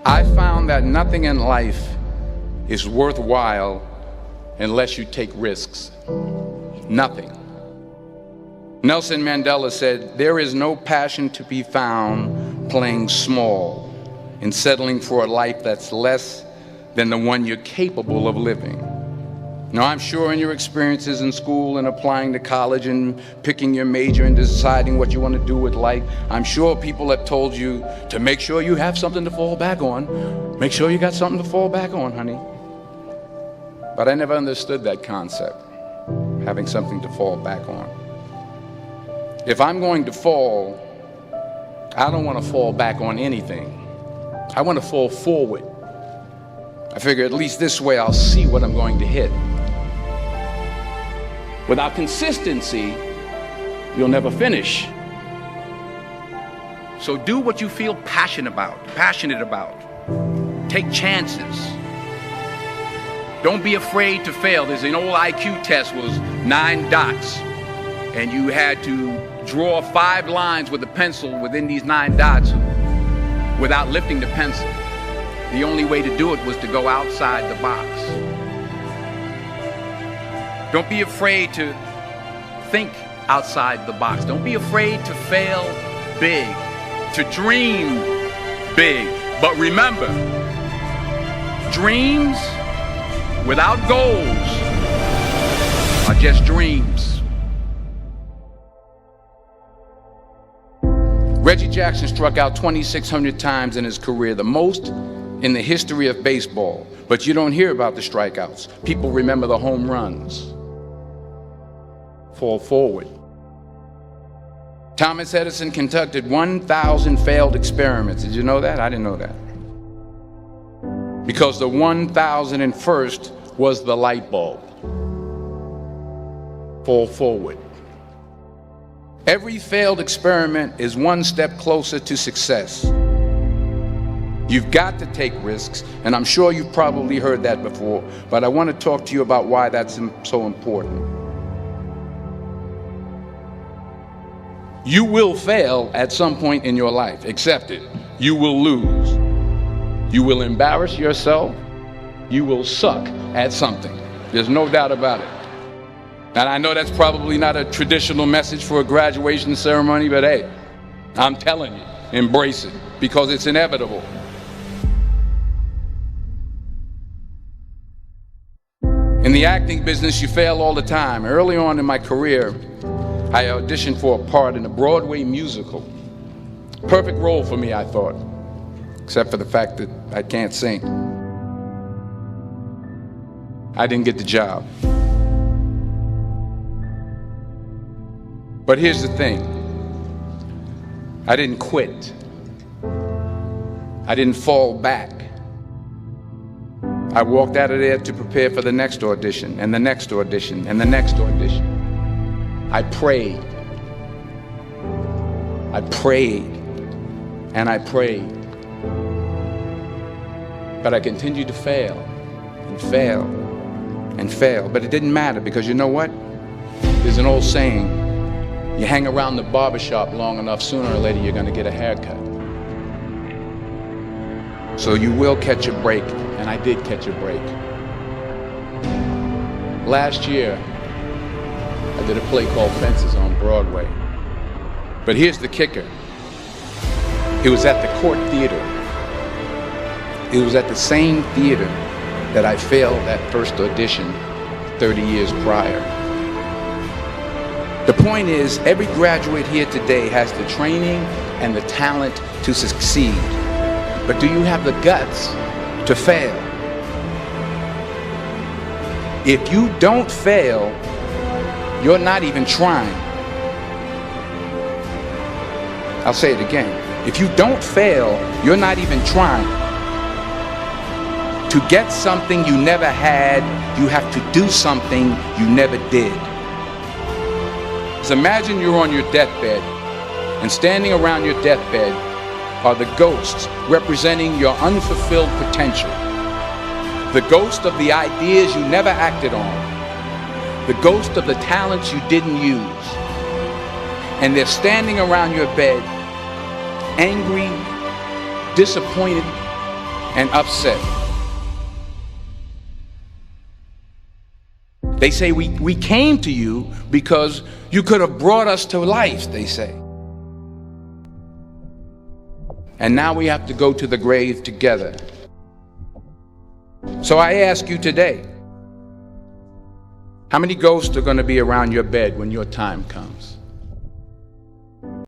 I found that nothing in life is worthwhile unless you take risks. Nothing. Nelson Mandela said, "There is no passion to be found playing small and settling for a life that's less than the one you're capable of living." Now, I'm sure in your experiences in school and applying to college and picking your major and deciding what you want to do with life, I'm sure people have told you to make sure you have something to fall back on. Make sure you got something to fall back on, honey. But I never understood that concept, having something to fall back on. If I'm going to fall, I don't want to fall back on anything. I want to fall forward. I figure at least this way I'll see what I'm going to hit. Without consistency, you'll never finish. So do what you feel passionate about. Take chances. Don't be afraid to fail. There's an old IQ test, was 9 dots, and you had to draw 5 lines with a pencil within these 9 dots without lifting the pencil. The only way to do it was to go outside the box. Don't be afraid to think outside the box. Don't be afraid to fail big, to dream big. But remember, dreams without goals are just dreams. Reggie Jackson struck out 2,600 times in his career, the most in the history of baseball. But you don't hear about the strikeouts. People remember the home runs. Fall forward. Thomas Edison conducted 1,000 failed experiments. Did you know that? I didn't know that. Because the 1,001st was the light bulb. Fall forward. Every failed experiment is one step closer to success. You've got to take risks, and I'm sure you've probably heard that before, but I want to talk to you about why that's so important. You will fail at some point in your life. Accept it. You will lose. You will embarrass yourself. You will suck at something. There's no doubt about it. And I know that's probably not a traditional message for a graduation ceremony, but hey, I'm telling you, embrace it, because it's inevitable. In the acting business, you fail all the time. Early on in my career, I auditioned for a part in a Broadway musical. Perfect role for me, I thought, except for the fact that I can't sing. I didn't get the job. But here's the thing. I didn't quit. I didn't fall back. I walked out of there to prepare for the next audition, and the next audition, and the next audition. I prayed. I prayed. And I prayed. But I continued to fail and fail and fail. But it didn't matter, because you know what? There's an old saying, you hang around the barbershop long enough, sooner or later you're going to get a haircut. So you will catch a break, and I did catch a break. Last year, I did a play called Fences on Broadway. But here's the kicker. It was at the Court Theater. It was at the same theater that I failed that first audition 30 years prior. The point is, every graduate here today has the training and the talent to succeed. But do you have the guts to fail? If you don't fail, you're not even trying. I'll say it again. If you don't fail, you're not even trying. To get something you never had, you have to do something you never did. So imagine you're on your deathbed, and standing around your deathbed are the ghosts representing your unfulfilled potential. The ghost of the ideas you never acted on. The ghost of the talents you didn't use. And they're standing around your bed, angry, disappointed, and upset. They say we came to you because you could have brought us to life, they say. And now we have to go to the grave together. So I ask you today, how many ghosts are going to be around your bed when your time comes?